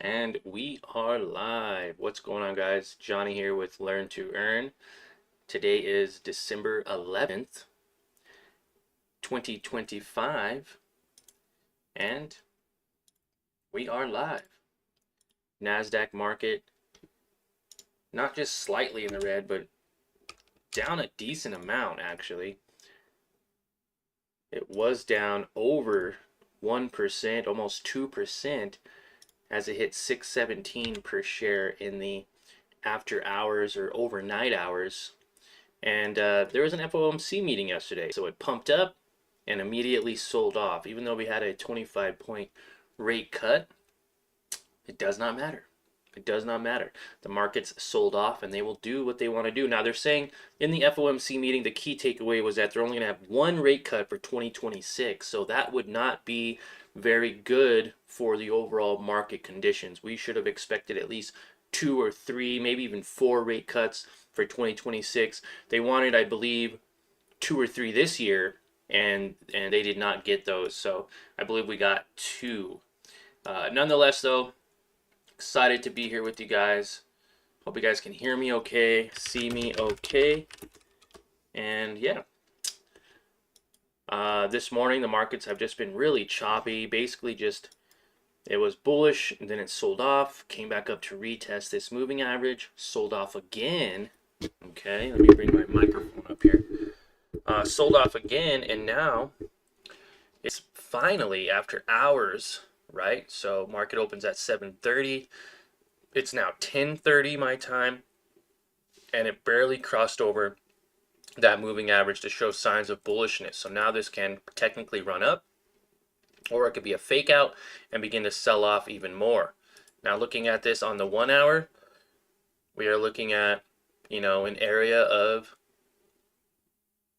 And we are live. What's going on, guys? Johnny here with Learn to Earn. Today is December 11th, 2025, and we are live. NASDAQ market, not just slightly in the red, but down a decent amount, actually. It was down over 1%, almost 2%, as it hit 617 per share in the after hours or overnight hours. And there was an FOMC meeting yesterday, so it pumped up and immediately sold off. Even though we had a 25-point rate cut, it does not matter. It does not matter. The market's sold off, and they will do what they want to do. Now, they're saying in the FOMC meeting, the key takeaway was that they're only going to have one rate cut for 2026, so that would not be very good for the overall market conditions. We should have expected at least 2 or 3, maybe even 4 rate cuts for 2026. They wanted, I believe, 2 or 3 this year, and they did not get those. So I believe we got 2. Nonetheless, though, excited to be here with you guys. Hope you guys can hear me okay, see me okay, and yeah. This morning the markets have just been really choppy. Basically, just it was bullish, and then it sold off, came back up to retest this moving average, sold off again. Okay, let me bring my microphone up here. Sold off again, and now it's finally after hours, right? So market opens at 7:30. It's now 10:30 my time, and it barely crossed over that moving average to show signs of bullishness. So now this can technically run up, or it could be a fake out and begin to sell off even more. Now looking at this on the 1 hour, we are looking at, an area of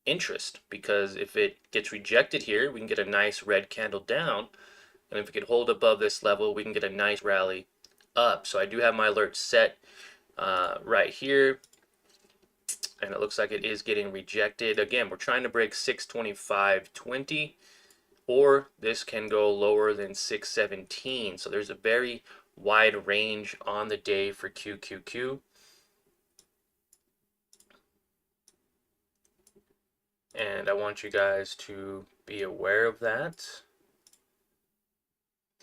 interest, because if it gets rejected here, we can get a nice red candle down, and if it could hold above this level, we can get a nice rally up. So I do have my alert set right here, and it looks like it is getting rejected. Again, we're trying to break 625.20, or this can go lower than 617. So there's a very wide range on the day for QQQ. And I want you guys to be aware of that.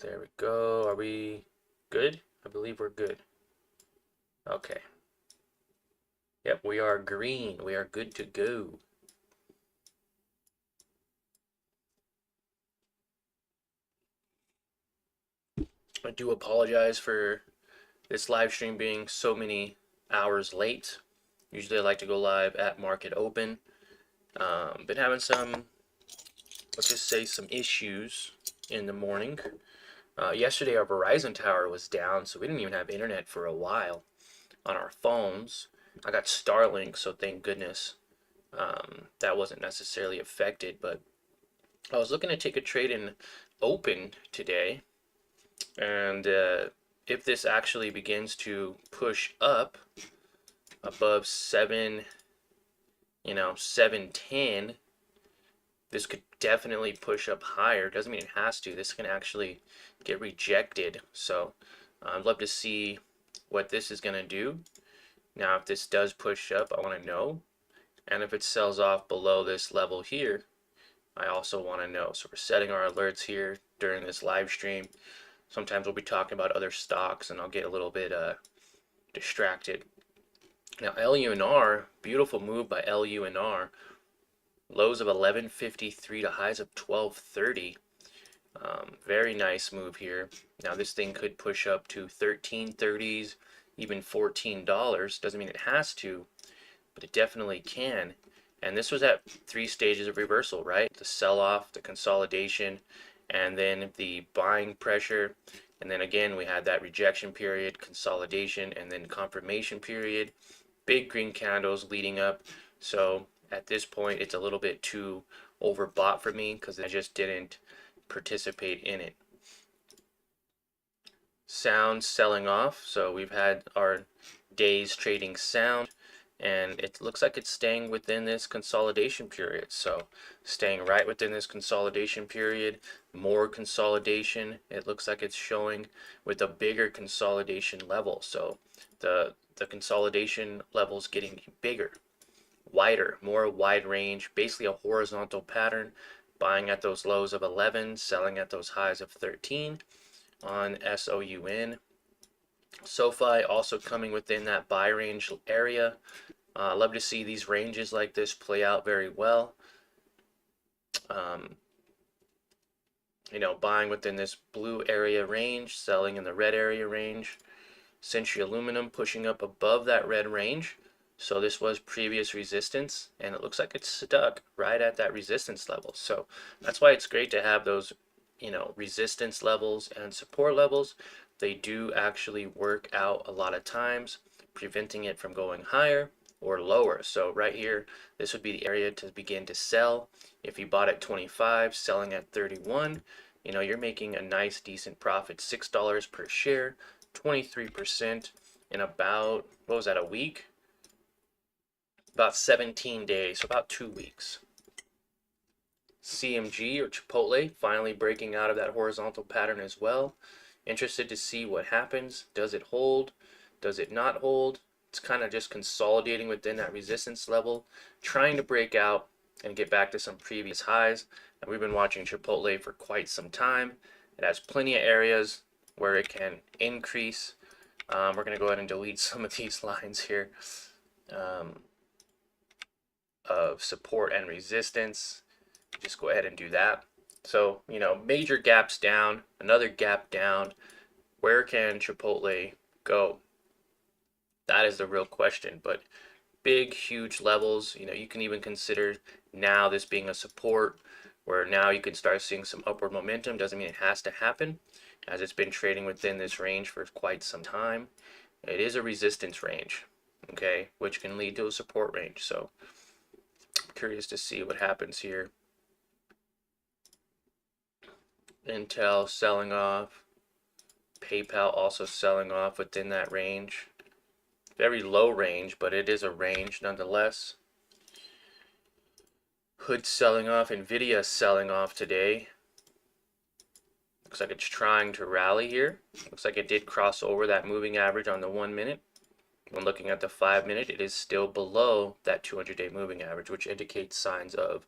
There we go. Are we good? I believe we're good. Okay. Yep, we are green. We are good to go. I do apologize for this live stream being so many hours late. Usually I like to go live at market open. Been having some, let's just say, some issues in the morning. Yesterday our Verizon tower was down, so we didn't even have internet for a while on our phones. I got Starlink, so thank goodness that wasn't necessarily affected. But I was looking to take a trade in open today, and if this actually begins to push up above 710, this could definitely push up higher. Doesn't mean it has to. This can actually get rejected. So I'd love to see what this is going to do. Now, if this does push up, I want to know. And if it sells off below this level here, I also want to know. So we're setting our alerts here during this live stream. Sometimes we'll be talking about other stocks, and I'll get a little bit distracted. Now, LUNR, beautiful move by LUNR. Lows of 11.53 to highs of 12.30. Very nice move here. Now, this thing could push up to 13.30s, even $14. Doesn't mean it has to, but it definitely can. And this was at 3 stages of reversal, right? The sell-off, the consolidation, and then the buying pressure. And then again, we had that rejection period, consolidation, and then confirmation period. Big green candles leading up. So at this point, it's a little bit too overbought for me, because I just didn't participate in it. Sound selling off. So we've had our days trading sound, and it looks like it's staying within this consolidation period. So staying right within this consolidation period, more consolidation. It looks like it's showing with a bigger consolidation level. So the consolidation level's getting bigger, wider, more wide range, basically a horizontal pattern, buying at those lows of 11, selling at those highs of 13 on SOUN. SoFi also coming within that buy range area. Love to see these ranges like this play out very well. Um, buying within this blue area range, selling in the red area range. Century Aluminum pushing up above that red range. So this was previous resistance, and it looks like it's stuck right at that resistance level. So that's why it's great to have those, resistance levels and support levels. They do actually work out a lot of times, preventing it from going higher or lower. So right here, this would be the area to begin to sell. If you bought at 25, selling at 31, you're making a nice decent profit, $6 per share, 23% in about, what was that, a week? About 17 days, so about 2 weeks. CMG or Chipotle finally breaking out of that horizontal pattern as well. Interested to see what happens. Does it hold? Does it not hold? It's kind of just consolidating within that resistance level, trying to break out and get back to some previous highs. And we've been watching Chipotle for quite some time. It has plenty of areas where it can increase. We're going to go ahead and delete some of these lines here of support and resistance. Just go ahead and do that. So, major gaps down, another gap down. Where can Chipotle go? That is the real question. But big, huge levels, you can even consider now this being a support where now you can start seeing some upward momentum. Doesn't mean it has to happen, as it's been trading within this range for quite some time. It is a resistance range, okay, which can lead to a support range. So I'm curious to see what happens here. Intel selling off, PayPal also selling off within that range. Very low range, but it is a range nonetheless. Hood selling off, Nvidia selling off today. Looks like it's trying to rally here. Looks like it did cross over that moving average on the 1 minute. When looking at the 5 minute, it is still below that 200-day moving average, which indicates signs of,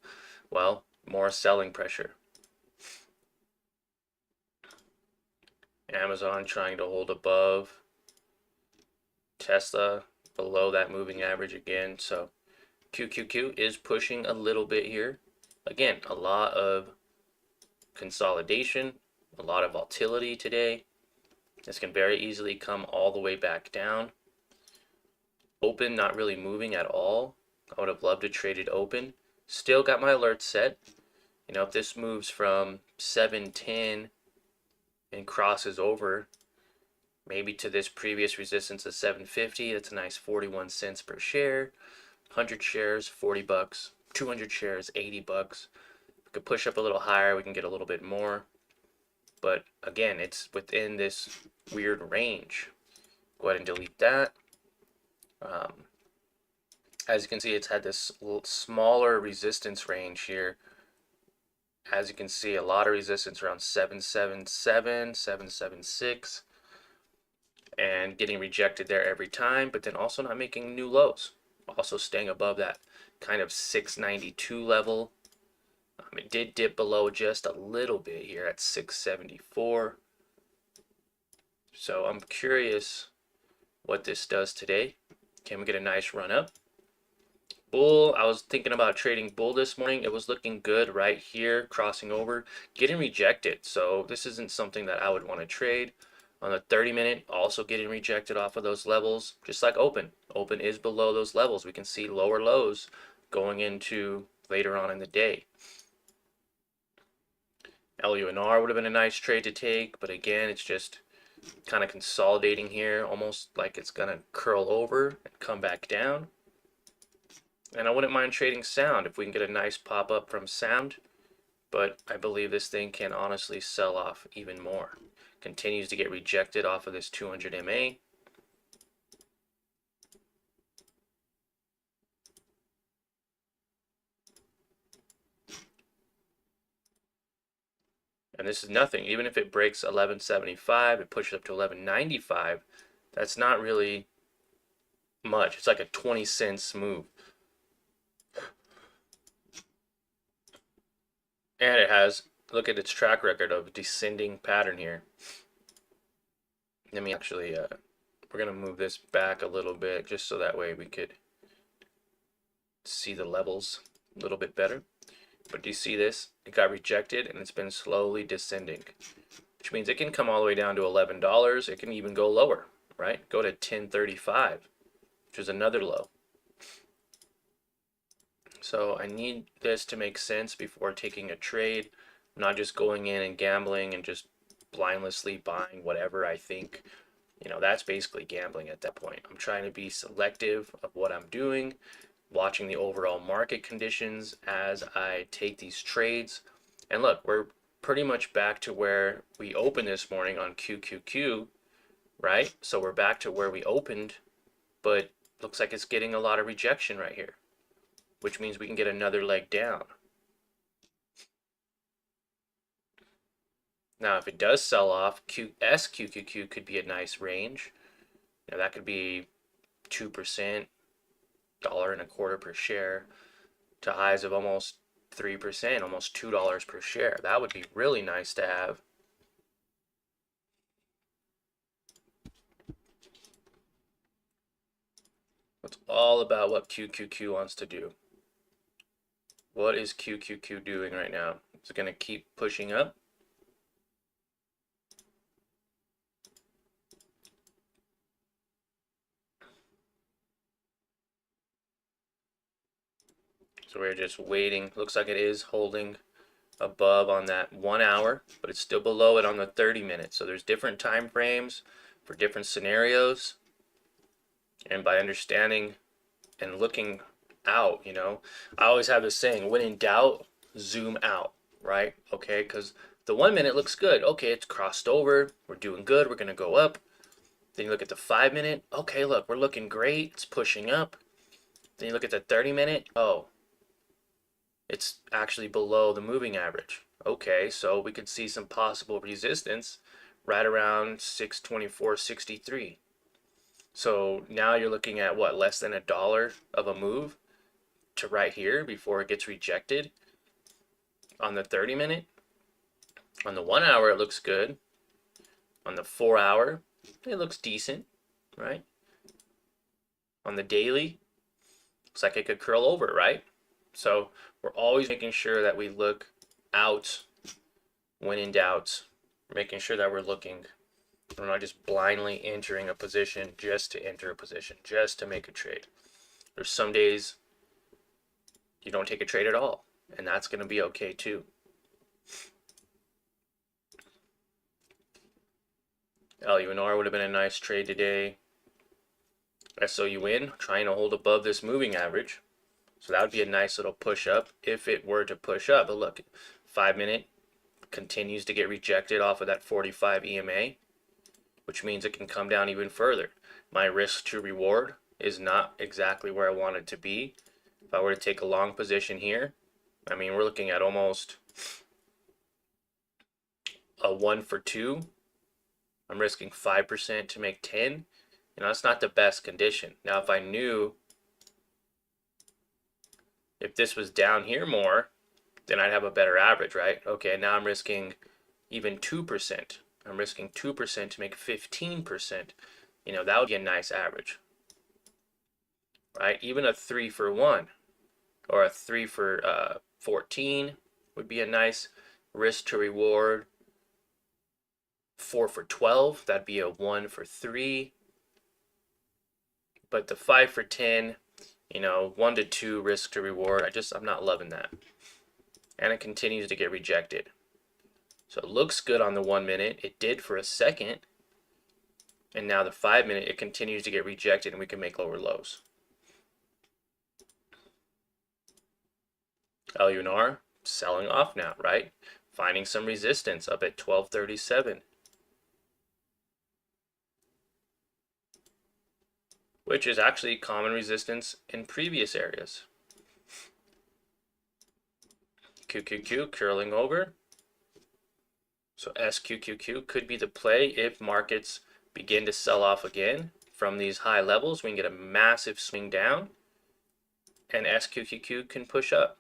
well, more selling pressure. Amazon trying to hold above. Tesla below that moving average again. So QQQ is pushing a little bit here. Again, a lot of consolidation, a lot of volatility today. This can very easily come all the way back down. Open not really moving at all. I would have loved to trade it open. Still got my alerts set. If this moves from 710 and crosses over maybe to this previous resistance of 750, that's a nice 41 cents per share. 100 shares, 40 bucks. 200 shares, 80 bucks. If we could push up a little higher, we can get a little bit more. But again, it's within this weird range. Go ahead and delete that. As you can see, it's had this smaller resistance range here. As you can see, a lot of resistance around 777, 776, and getting rejected there every time, but then also not making new lows. Also staying above that kind of 692 level. It did dip below just a little bit here at 674. So I'm curious what this does today. Can we get a nice run up? Bull, I was thinking about trading bull this morning. It was looking good right here, crossing over, getting rejected. So this isn't something that I would want to trade. On the 30-minute, also getting rejected off of those levels, just like open. Open is below those levels. We can see lower lows going into later on in the day. LUNR would have been a nice trade to take, but again, it's just kind of consolidating here, almost like it's going to curl over and come back down. And I wouldn't mind trading Sound if we can get a nice pop up from Sound, but I believe this thing can honestly sell off even more. Continues to get rejected off of this 200 MA. And this is nothing. Even if it breaks 1175, it pushes up to 1195. That's not really much. It's like a 20 cents move. And it has, look at its track record of descending pattern here. Let me actually, we're going to move this back a little bit just so that way we could see the levels a little bit better. But do you see this? It got rejected and it's been slowly descending, which means it can come all the way down to $11. It can even go lower, right? Go to 1035, which is another low. So I need this to make sense before taking a trade. I'm not just going in and gambling and just blindlessly buying whatever I think. You know, that's basically gambling at that point. I'm trying to be selective of what I'm doing, watching the overall market conditions as I take these trades. And look, we're pretty much back to where we opened this morning on QQQ, right? So we're back to where we opened, but looks like it's getting a lot of rejection right here, which means we can get another leg down. Now, if it does sell off, SQQQ could be a nice range. Now, that could be 2%, $1.25 per share, to highs of almost 3%, almost $2 per share. That would be really nice to have. It's all about what QQQ wants to do. What is QQQ doing right now? Is it going to keep pushing up? So we're just waiting. Looks like it is holding above on that 1 hour, but it's still below it on the 30 minutes. So there's different time frames for different scenarios. And by understanding and looking out, you know, I always have this saying, when in doubt, zoom out, right? Okay, because the 1 minute looks good. Okay, it's crossed over. We're doing good. We're going to go up. Then you look at the 5 minute. Okay, look, we're looking great. It's pushing up. Then you look at the 30 minute. Oh, it's actually below the moving average. Okay, so we could see some possible resistance right around 624.63. So now you're looking at what, less than $1 of a move to right here before it gets rejected on the 30 minute. On the 1 hour, it looks good. On the 4 hour, it looks decent, right? On the daily, looks like it could curl over, right? So we're always making sure that we look out when in doubt. We're making sure that we're looking. We're not just blindly entering a position just to enter a position, just to make a trade. There's some days you don't take a trade at all, and that's going to be okay too. LUNR would have been a nice trade today. SOUN trying to hold above this moving average. So that would be a nice little push up if it were to push up. But look, 5 minute continues to get rejected off of that 45 EMA, which means it can come down even further. My risk to reward is not exactly where I want it to be. If I were to take a long position here, I mean, we're looking at almost a 1 for 2. I'm risking 5% to make 10. You know, that's not the best condition. Now, if I knew if this was down here more, then I'd have a better average, right? Okay, now I'm risking even 2%. I'm risking 2% to make 15%. You know, that would be a nice average, right? Even a 3 for 1 or a 3 for 14 would be a nice risk to reward. 4 for 12, that'd be a 1 for 3. But the 5 for 10, you know, 1 to 2 risk to reward, I'm not loving that. And it continues to get rejected. So it looks good on the 1 minute. It did for a second. And now the 5 minute, it continues to get rejected and we can make lower lows. LUNR selling off now, right? Finding some resistance up at 1237. Which is actually common resistance in previous areas. QQQ curling over. So SQQQ could be the play if markets begin to sell off again from these high levels. We can get a massive swing down, and SQQQ can push up.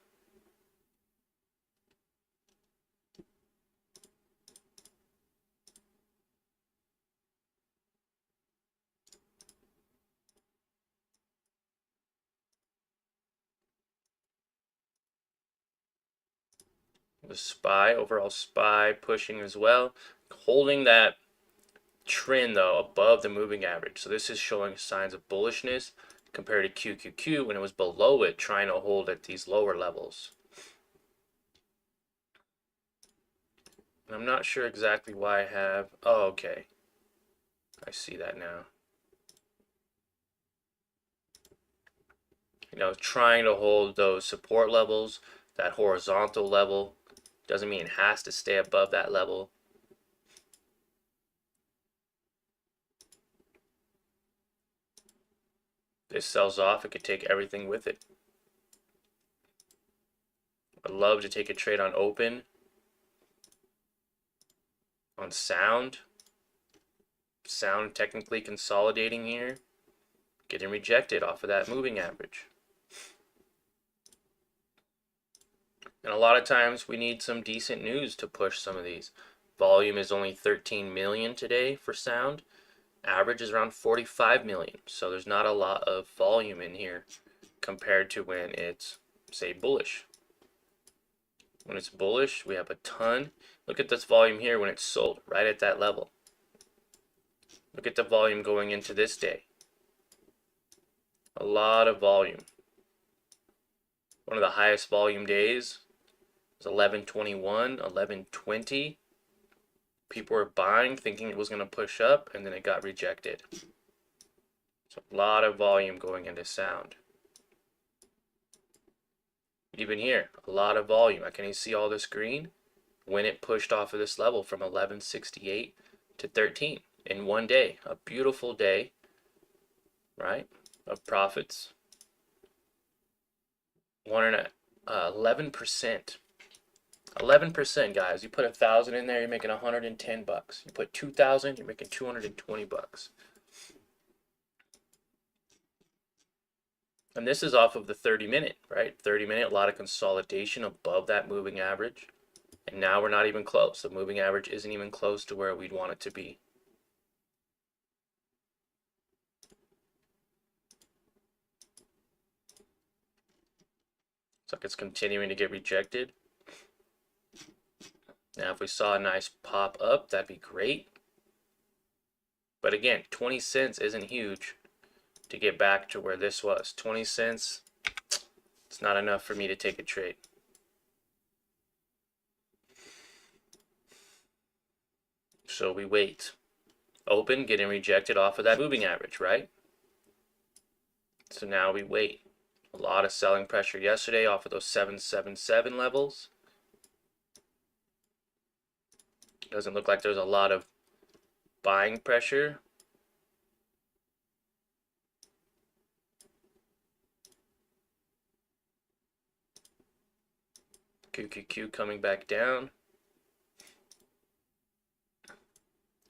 The SPY, overall SPY pushing as well, holding that trend though above the moving average. So this is showing signs of bullishness compared to QQQ when it was below it, trying to hold at these lower levels. And I'm not sure exactly why I have, oh, okay. I see that now. You know, trying to hold those support levels, that horizontal level, doesn't mean it has to stay above that level. This sells off, it could take everything with it. I'd love to take a trade on open, on sound. Sound technically consolidating here, getting rejected off of that moving average. And a lot of times we need some decent news to push some of these. Volume is only 13 million today for sound. Average is around 45 million. So there's not a lot of volume in here compared to when it's, say, bullish. When it's bullish, we have a ton. Look at this volume here when it's sold, right at that level. Look at the volume going into this day. A lot of volume. One of the highest volume days was 1121, 1120. People were buying, thinking it was going to push up, and then it got rejected. So a lot of volume going into sound. Even here, a lot of volume. I can see all this green when it pushed off of this level from 1168 to 13 in one day. A beautiful day, right, of profits. 11%. 11%, guys. You put 1,000 in there, you're making 110 bucks. You put 2,000, you're making 220 bucks. And this is off of the 30-minute, right? 30-minute, a lot of consolidation above that moving average. And now we're not even close. The moving average isn't even close to where we'd want it to be. Looks like it's continuing to get rejected. Now, if we saw a nice pop up, that'd be great. But again, 20 cents isn't huge to get back to where this was. 20 cents, it's not enough for me to take a trade. So we wait. Open, getting rejected off of that moving average, right? So now we wait. A lot of selling pressure yesterday off of those 777 levels. Doesn't look like there's a lot of buying pressure. QQQ coming back down.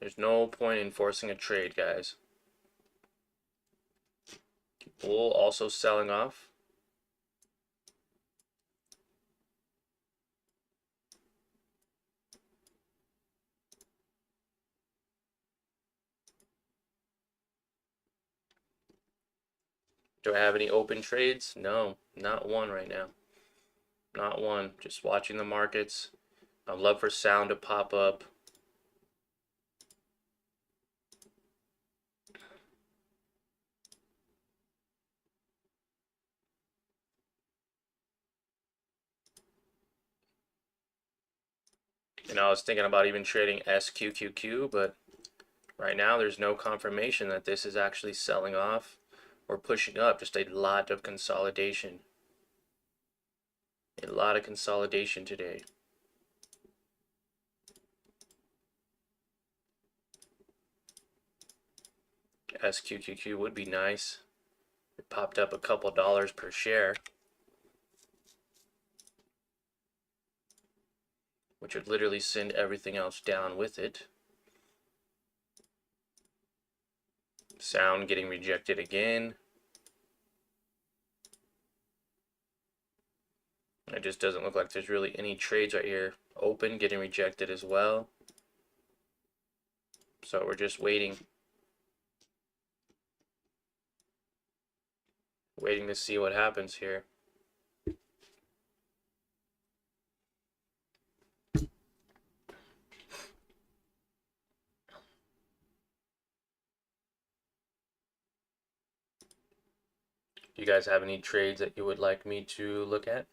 There's no point in forcing a trade, guys. Bull also selling off. Do I have any open trades? No, not one right now. Not one. Just watching the markets. I'd love for sound to pop up. And I was thinking about even trading SQQQ, but right now there's no confirmation that this is actually selling off or pushing up. Just a lot of consolidation. A lot of consolidation today. SQQQ would be nice. It popped up a couple dollars per share. which would literally send everything else down with it. Sound getting rejected again. It just doesn't look like there's really any trades right here. Open getting rejected as well. So we're just waiting. Waiting to see what happens here. Do you guys have any trades that you would like me to look at?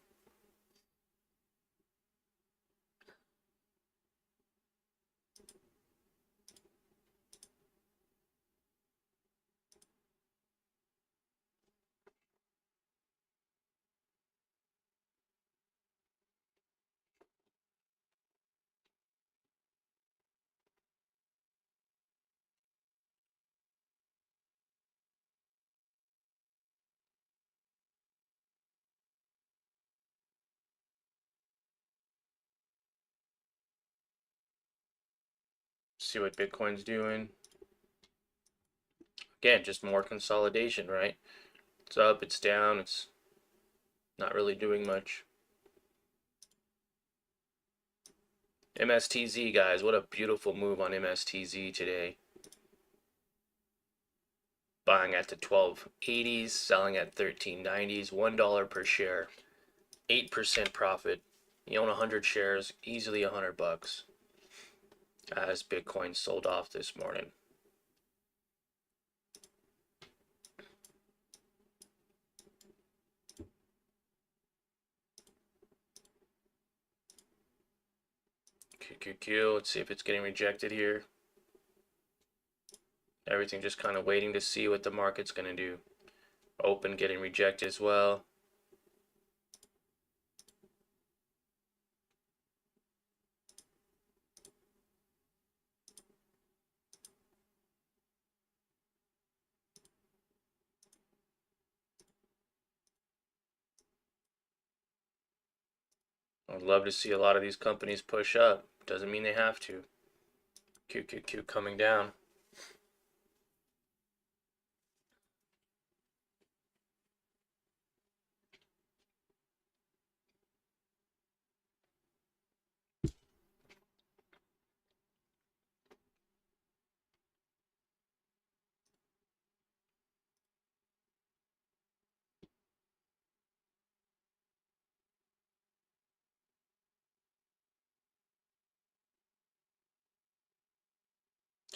See what Bitcoin's doing. Again, just more consolidation, right? It's up, it's down, it's not really doing much. MSTZ, guys, what a beautiful move on MSTZ today. Buying at the 1280s, selling at 1390s, $1 per share, 8% profit. You own 100 shares, easily $100 as Bitcoin sold off this morning. QQQ, let's see if it's getting rejected here. Everything just kind of waiting to see what the market's going to do. Open getting rejected as well. I'd love to see a lot of these companies push up. Doesn't mean they have to. QQQ coming down.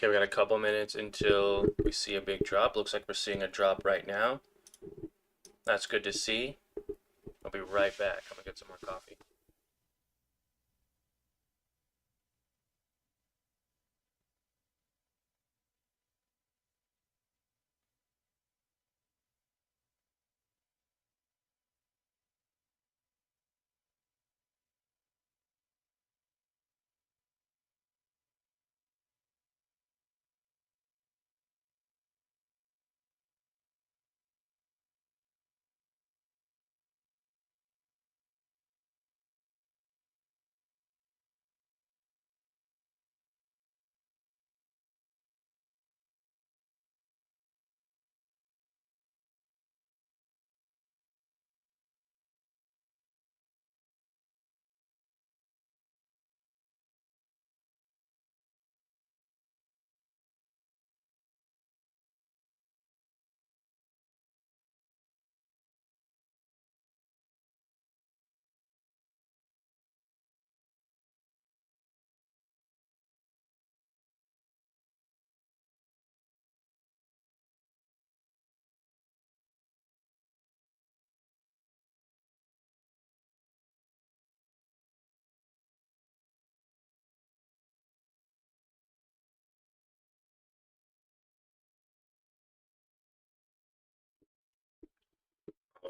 Okay, we got a couple minutes until we see a big drop. Looks like we're seeing a drop right now. That's good to see. I'll be right back. I'm gonna get some more coffee.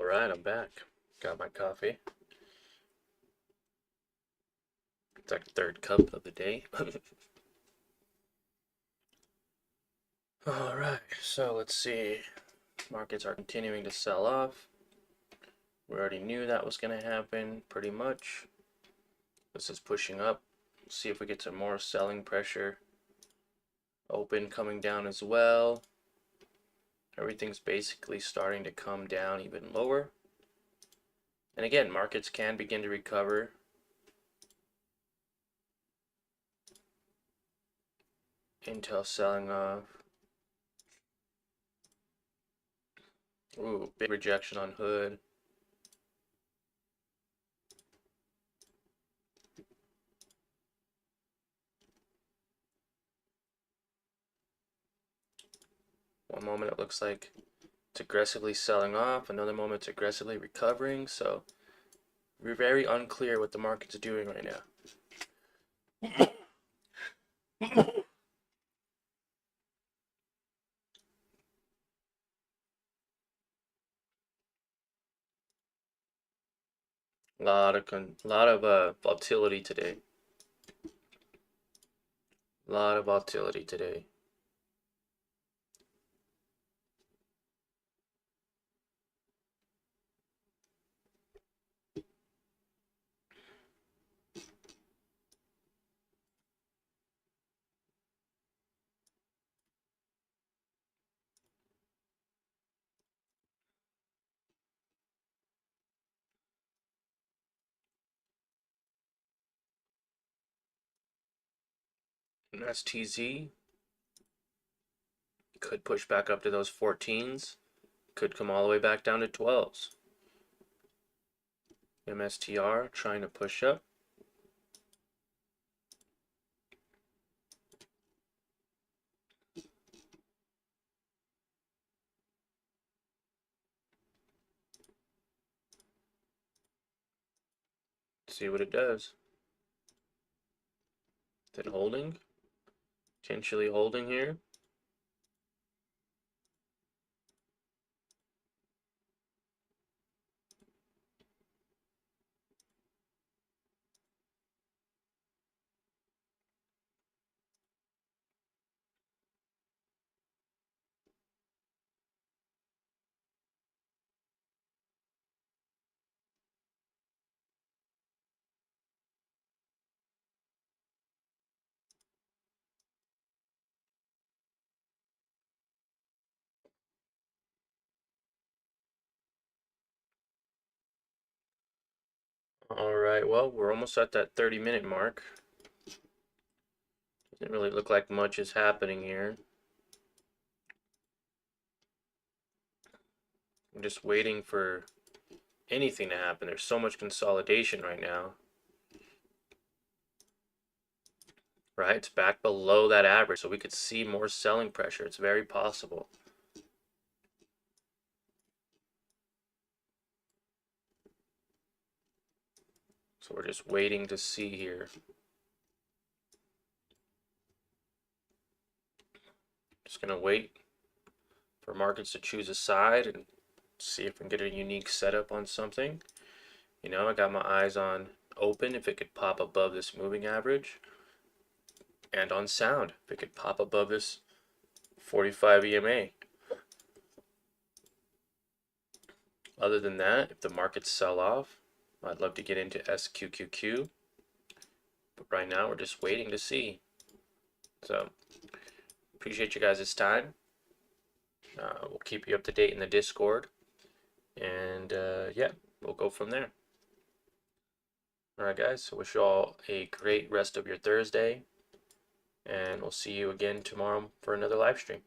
All right, I'm back. Got my coffee. It's like the third cup of the day. All right, so let's see. Markets are continuing to sell off. We already knew that was going to happen pretty much. This is pushing up See if we get some more selling pressure. Open coming down as well. Everything's basically starting to come down even lower. And again, markets can begin to recover. Intel selling off. Ooh, big rejection on Hood. One moment it looks like it's aggressively selling off. Another moment it's aggressively recovering. So we're very unclear what the market's doing right now. A lot of volatility today. A lot of volatility today. And STZ could push back up to those 14s. Could come all the way back down to 12s. MSTR trying to push up. See what it does. Is it holding? Potentially holding here. All right, well, we're almost at that 30-minute mark. Doesn't really look like much is happening here. I'm just waiting for anything to happen. There's so much consolidation right now. Right, it's back below that average, so we could see more selling pressure. It's very possible. So we're just waiting to see here. Just gonna wait for markets to choose a side and see if we can get a unique setup on something. You know, I got my eyes on open if it could pop above this moving average, and on sound if it could pop above this 45 EMA. Other than that, if the markets sell off, I'd love to get into SQQQ, but right now we're just waiting to see. So appreciate you guys' time. We'll keep you up to date in the Discord, and yeah, we'll go from there. All right, guys, so wish you all a great rest of your Thursday, and we'll see you again tomorrow for another live stream.